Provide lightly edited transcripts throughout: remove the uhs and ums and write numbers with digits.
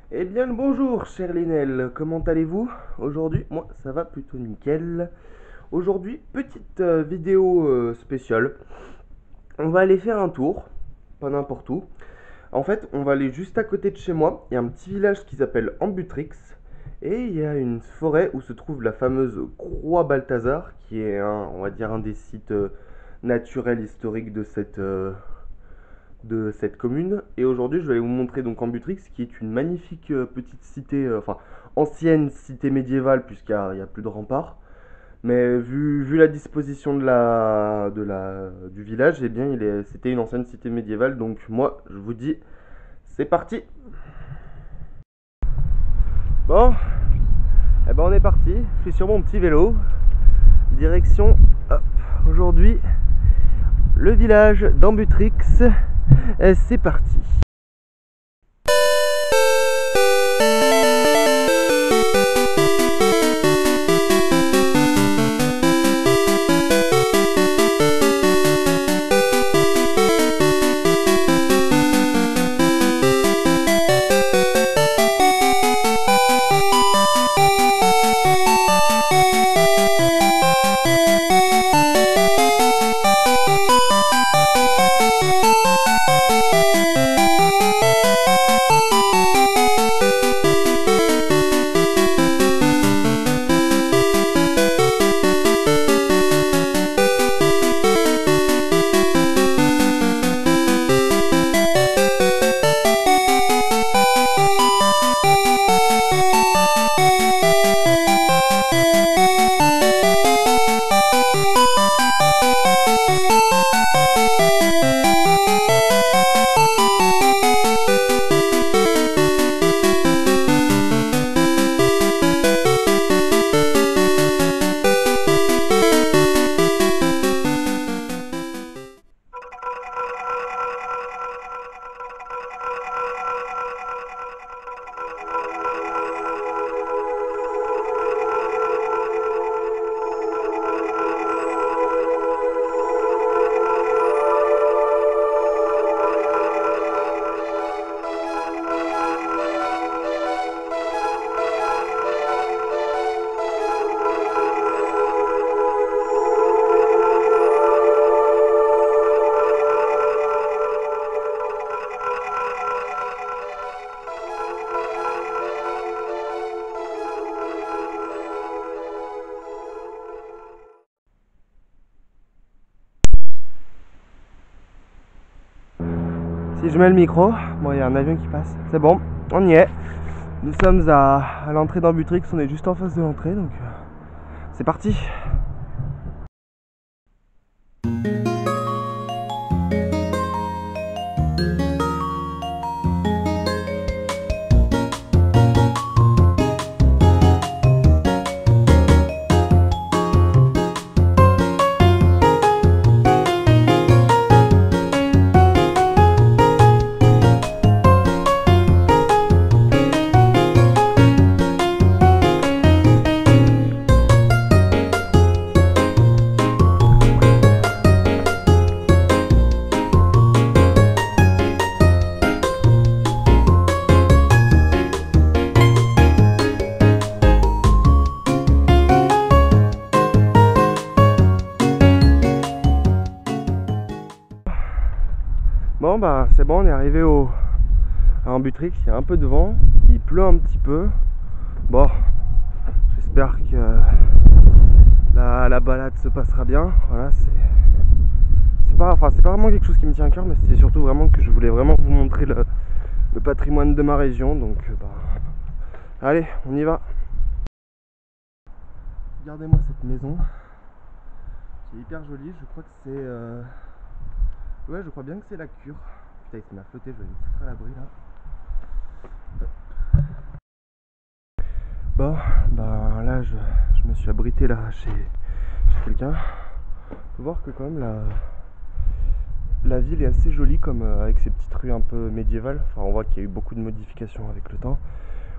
Eh bien le bonjour cher Linel, comment allez-vous aujourd'hui? Moi ça va plutôt nickel. Aujourd'hui petite vidéo spéciale. On va aller faire un tour, pas n'importe où. En fait on va aller juste à côté de chez moi. Il y a un petit village qui s'appelle Ambutrix. Et il y a une forêt où se trouve la fameuse Croix Balthazar, qui est on va dire un des sites naturels historiques de cette commune. Et aujourd'hui, je vais vous montrer donc Ambutrix, qui est une magnifique petite cité, enfin ancienne cité médiévale, puisqu'il y a plus de remparts. Mais vu la disposition du village, eh bien, c'était une ancienne cité médiévale. Donc moi, je vous dis, c'est parti. Bon, eh ben on est parti. Je suis sur mon petit vélo. Direction, hop, aujourd'hui, le village d'Ambutrix. C'est parti. Si je mets le micro, bon, il y a un avion qui passe. C'est bon, on y est. Nous sommes à l'entrée d'Ambutrix, on est juste en face de l'entrée, donc c'est parti. Bon bah c'est bon, on est arrivé à Ambutrix, il y a un peu de vent, il pleut un petit peu. Bon, j'espère que la balade se passera bien. Voilà, c'est pas vraiment quelque chose qui me tient à cœur, mais c'est surtout vraiment que je voulais vraiment vous montrer le patrimoine de ma région. Donc bah, allez, on y va. Regardez-moi cette maison, qui est hyper jolie, je crois que c'est... Ouais, je crois bien que c'est la cure. Putain, il m'a flotté, je vais me foutre à l'abri là. Bon, bah là, je me suis abrité là chez quelqu'un. Faut voir que quand même la ville est assez jolie, comme avec ses petites rues un peu médiévales. Enfin, on voit qu'il y a eu beaucoup de modifications avec le temps.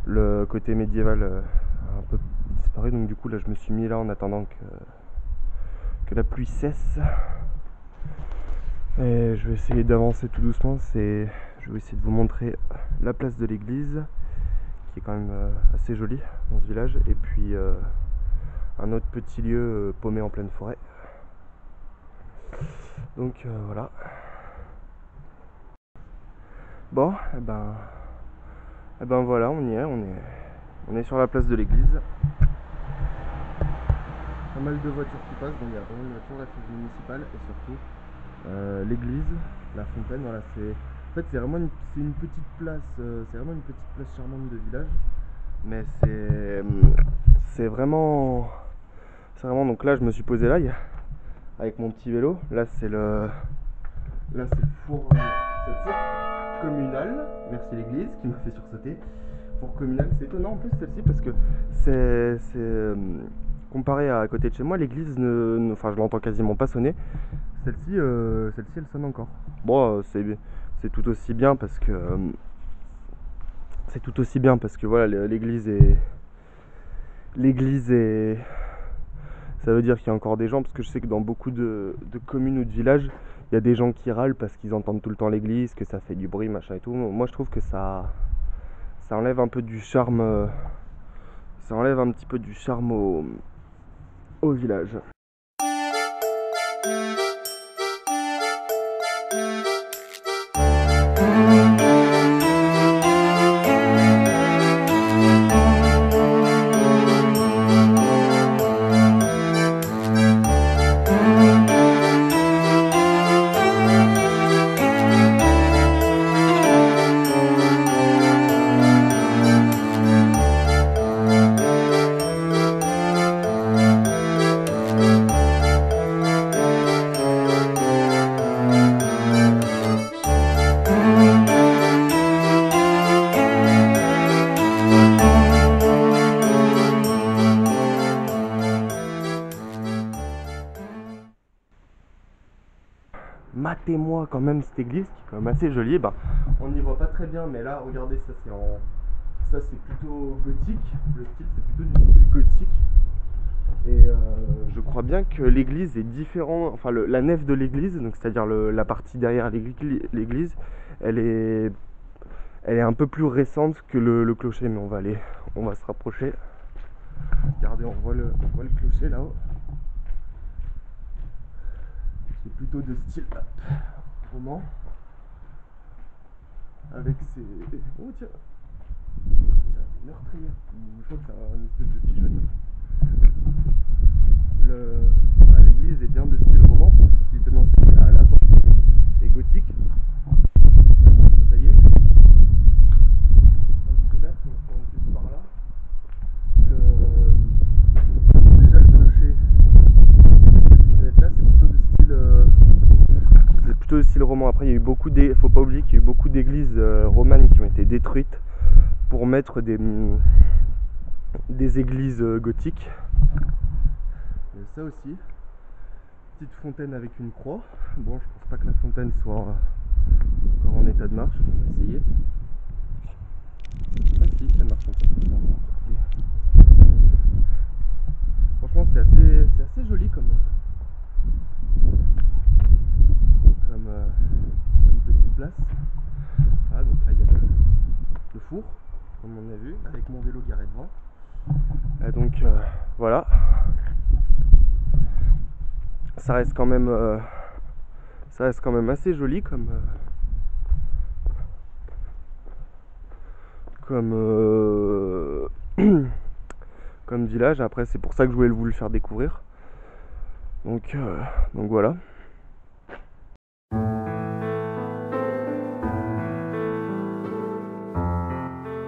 Le côté médiéval a un peu disparu, donc du coup là je me suis mis là en attendant que la pluie cesse. Et je vais essayer d'avancer tout doucement. Je vais essayer de vous montrer la place de l'église. qui est quand même assez joli dans ce village, et puis un autre petit lieu paumé en pleine forêt. Donc voilà. Bon, et ben voilà, on y est, on est sur la place de l'église. Pas mal de voitures qui passent, donc il y a pas mal de voitures, la fête municipale, et surtout l'église, la fontaine. Voilà, c'est vraiment une petite place, c'est vraiment une petite place charmante de village, mais c'est vraiment donc là je me suis posé là avec mon petit vélo. Là c'est le four communal. Merci l'église qui m'a fait sursauter. Four communal, c'est étonnant en plus celle-ci parce que c'est comparé à côté de chez moi, l'église enfin je l'entends quasiment pas sonner. Celle-ci elle sonne encore. Bon, c'est tout aussi bien parce que voilà, l'église est ça veut dire qu'il y a encore des gens, parce que je sais que dans beaucoup de communes ou de villages, il y a des gens qui râlent parce qu'ils entendent tout le temps l'église, que ça fait du bruit, machin et tout. Moi je trouve que ça enlève un peu du charme, ça enlève un petit peu du charme au village. Matez-moi quand même cette église qui est quand même assez jolie. On n'y voit pas très bien, mais là regardez, ça c'est plutôt gothique. Le style c'est plutôt du style gothique. Et je crois bien que l'église est différente, enfin la nef de l'église, donc c'est-à-dire la partie derrière l'église, elle est un peu plus récente que le clocher, mais on va se rapprocher. Regardez, on voit le clocher là-haut. C'est plutôt de style roman, avec ses... Oh tiens, des meurtrières, je crois que c'est un espèce de pigeonnier. L'église est bien de style roman, ce qui est étonnant, c'est que la porte est gothique, taillée. Un petit peu vert, si on se plus par là. Déjà le clocher, cette fenêtre là, c'est plutôt de style roman. Après, il y a eu faut pas oublier qu'il y a eu beaucoup d'églises romanes qui ont été détruites pour mettre des églises gothiques. Il y a ça aussi. Petite fontaine avec une croix. Bon, je pense pas que la fontaine soit encore en état de marche. On va essayer. Ah si, elle marche encore. Franchement, c'est assez joli comme petite place. Ah, donc là il y a le four, comme on a vu, avec mon vélo garé devant. Et donc voilà. Ça reste quand même assez joli comme village. Après, c'est pour ça que je voulais vous le faire découvrir. Donc voilà.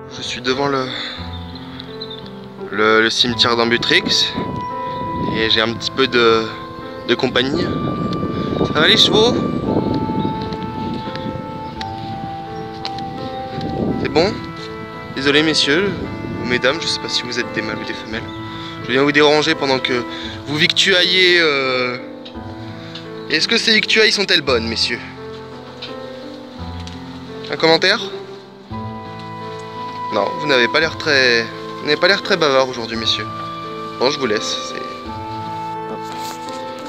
Je suis devant le cimetière d'Ambutrix et j'ai un petit peu de compagnie. Ça va les chevaux? C'est bon? Désolé messieurs ou mesdames, je sais pas si vous êtes des mâles ou des femelles. Je viens vous déranger pendant que vous victuaillez. Est-ce que ces victuailles sont-elles bonnes, messieurs? Un commentaire? Non, vous n'avez pas l'air très bavard aujourd'hui, messieurs. Bon, je vous laisse.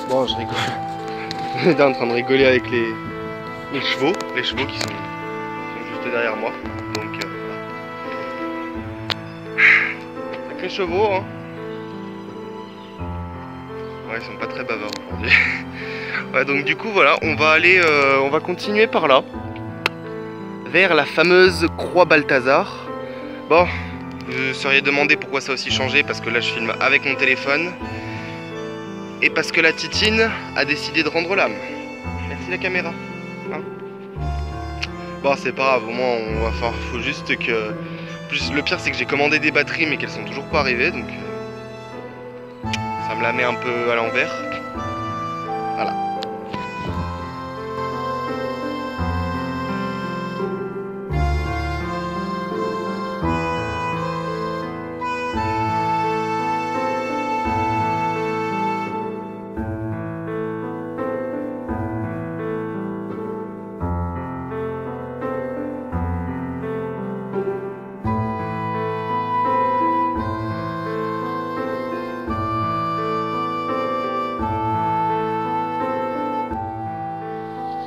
Bon, je rigole. On est en train de rigoler avec les chevaux qui sont juste derrière moi. Donc voilà. sacrés chevaux, hein. Ouais, ils sont pas très bavards aujourd'hui. Ouais, donc du coup, voilà, on va aller, on va continuer par là, vers la fameuse croix Balthazar. Bon, vous seriez demandé pourquoi ça a aussi changé, parce que là, je filme avec mon téléphone. Et parce que la Titine a décidé de rendre l'âme. Merci la caméra. Hein, bon, c'est pas grave, au moins, on va faire, faut juste que... Plus, le pire, c'est que j'ai commandé des batteries, mais qu'elles sont toujours pas arrivées, donc... ça me la met un peu à l'envers. Voilà.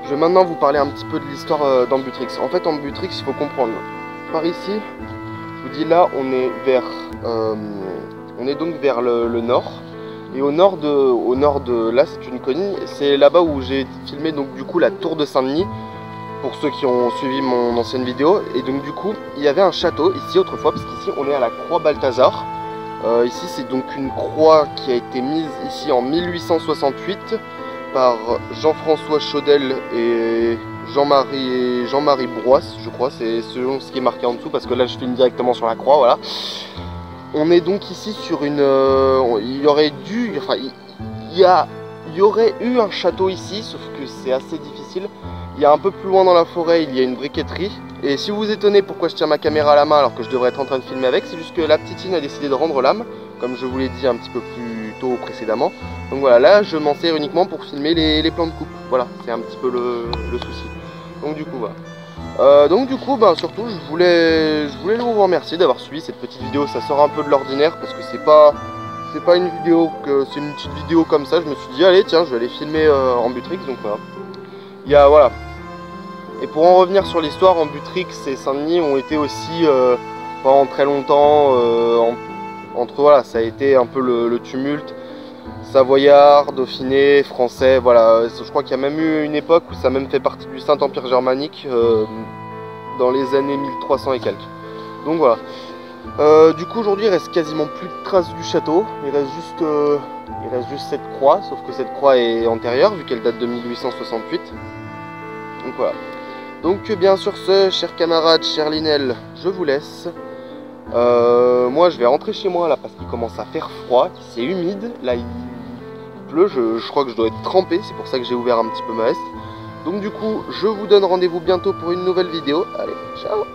Je vais maintenant vous parler un petit peu de l'histoire d'Ambutrix. En fait, Ambutrix, il faut comprendre. Par ici, je vous dis là, on est donc vers le nord. Et au nord de là, c'est une colline. C'est là-bas où j'ai filmé donc du coup la tour de Saint-Denis. Pour ceux qui ont suivi mon ancienne vidéo. Et donc du coup, il y avait un château ici autrefois, parce qu'ici on est à la croix Balthazar. Ici, c'est donc une croix qui a été mise ici en 1868. Par Jean-François Chaudel et Jean-Marie Broisse, je crois, c'est selon ce qui est marqué en dessous, parce que là je filme directement sur la croix, voilà. On est donc ici sur une... il y aurait dû... Enfin, il y aurait eu un château ici, sauf que c'est assez difficile. Il y a un peu plus loin dans la forêt, il y a une briqueterie. Et si vous vous étonnez pourquoi je tiens ma caméra à la main alors que je devrais être en train de filmer avec, c'est juste que la petite Titine a décidé de rendre l'âme, comme je vous l'ai dit un petit peu plus tôt précédemment. Donc voilà, là je m'en sers uniquement pour filmer les plans de coupe. Voilà, c'est un petit peu le souci. Donc du coup, voilà. Ben, surtout, je voulais vous remercier d'avoir suivi cette petite vidéo. Ça sort un peu de l'ordinaire parce que c'est pas une vidéo, c'est une petite vidéo comme ça. Je me suis dit, allez, tiens, je vais aller filmer Ambutrix. Donc voilà. Voilà. Et pour en revenir sur l'histoire, Ambutrix et Saint-Denis ont été aussi pendant très longtemps voilà, ça a été un peu le tumulte. Savoyard, Dauphiné, Français, voilà. Je crois qu'il y a même eu une époque où ça a même fait partie du Saint-Empire germanique dans les années 1300 et quelques. Donc voilà. Du coup aujourd'hui il reste quasiment plus de traces du château. Il reste juste cette croix, sauf que cette croix est antérieure vu qu'elle date de 1868. Donc voilà. Donc bien sur ce, chers camarades, chers Linel, je vous laisse. Moi je vais rentrer chez moi là parce qu'il commence à faire froid, c'est humide, là il pleut, je crois que je dois être trempé, c'est pour ça que j'ai ouvert un petit peu ma veste. Donc du coup je vous donne rendez-vous bientôt pour une nouvelle vidéo, allez, ciao.